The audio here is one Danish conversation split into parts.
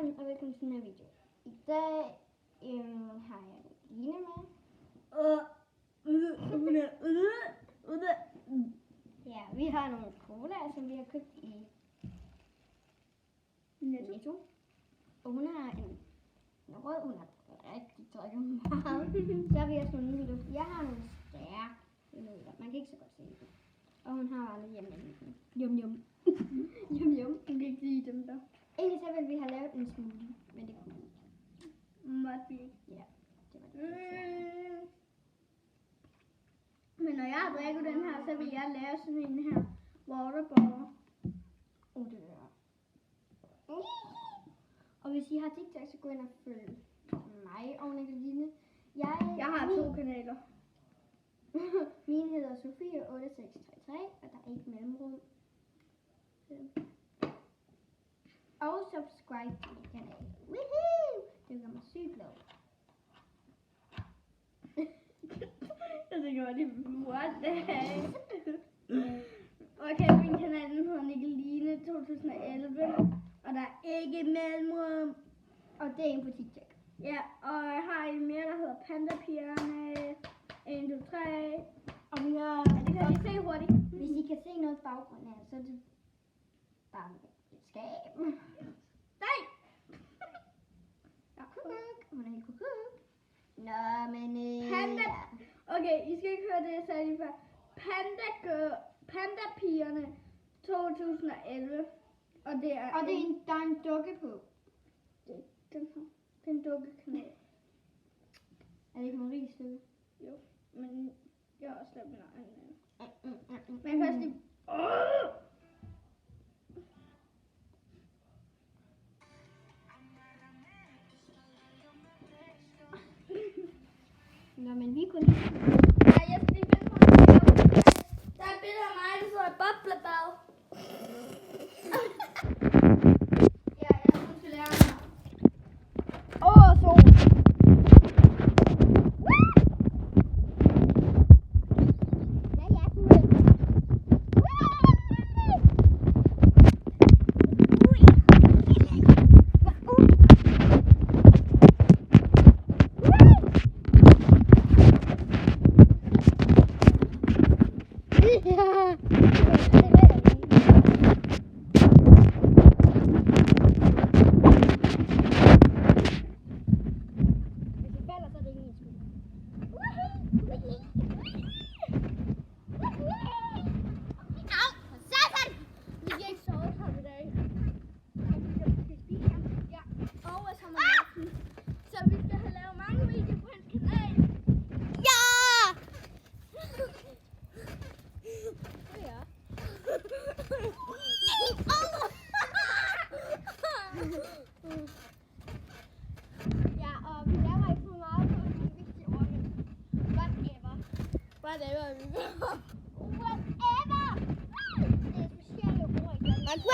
sammen, og velkommen til den her video. I dag har jeg Line med. Ja, vi har nogle cola, som vi har købt i Netto. Og hun har en rød, hun har rigtig drukket meget. Så har vi også nogle nudler. Jeg har nogle stærke nudler. Man kan ikke så godt se det. Og hun har alle yum. Yum. Jeg kan ikke lide dem der. Egentlig så ville vi have lavet en smoothie, men det kunne vi ikke. Måtte vi ikke. Ja, det var det. Men når jeg drikker den her, så vil jeg lave sådan en her waterbowl. Det er. Og hvis I har TikTok, så gå ind og følg mig og Nicoline. Jeg har 2 kanaler. Min hedder Sofie8633, og der er ikke mellemrum. Og subscribe til min kanal. Woohoo! Det gør mig sygt glad. Jeg tænker bare lige, what the heck? Okay, min kanal hedder Nicoline 2011, og der er ikke mellemrum. Og det er en på TikTok. Ja, og jeg har en mere, der hedder Pandapigerne 1, 2, 3. Og vi har... Det kan I se hurtigt. Hvis I kan se noget baggrund her, så er det bare et skab. Nej! Ja, kuk. Hun er helt kuk. Nå, men... Panda. Okay, I skal ikke høre det, jeg sagde lige før. Pandapigerne 2011. Og det er... Og der er en dukke på. Den her. Det er en dukkekanal. Er det ikke Maries dukke? Jo, men jeg har også lavet min egen. Men jeg kan også lige... Nå, men vi kunne lige... Ja, jeg skal lige finde på en video. Der er et billede af mig, der står i boblebad. Ja, jeg synes, vi lærer mig. Sol!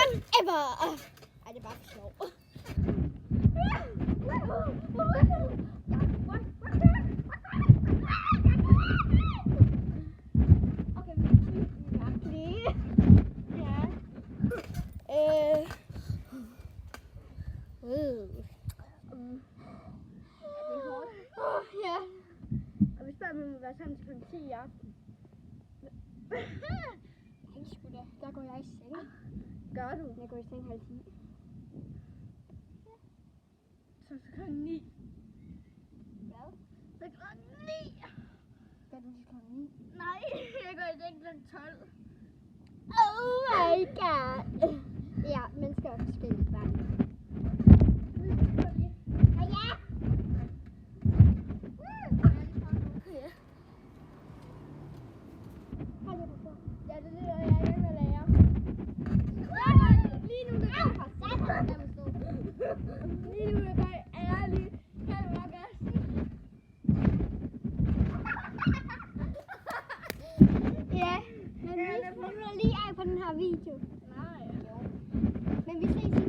Whatever! Ej, det er bare for sjov. Okay, men virkelig. Ja. Ja. Og vi spørger, om vi må være sammen til 10 i aften. Nej, sgu da. Der går jeg i seng. Gør du? Jeg går i seng 9:30. Så klokken 9. Hvad? Så klokken 9. Gør du til klokken 9? Nej, jeg går i seng klokken 12. Oh my god. Ja, mennesker er forskellige børn. Ja. Ja, det er det, jeg er ikke med at lære. Lige nu, der går Lige nu, der er jeg lige. Kan du bare gøre sådan? Ja, men vi smutter lige af på den her video. Nej. Jo. Men vi ses i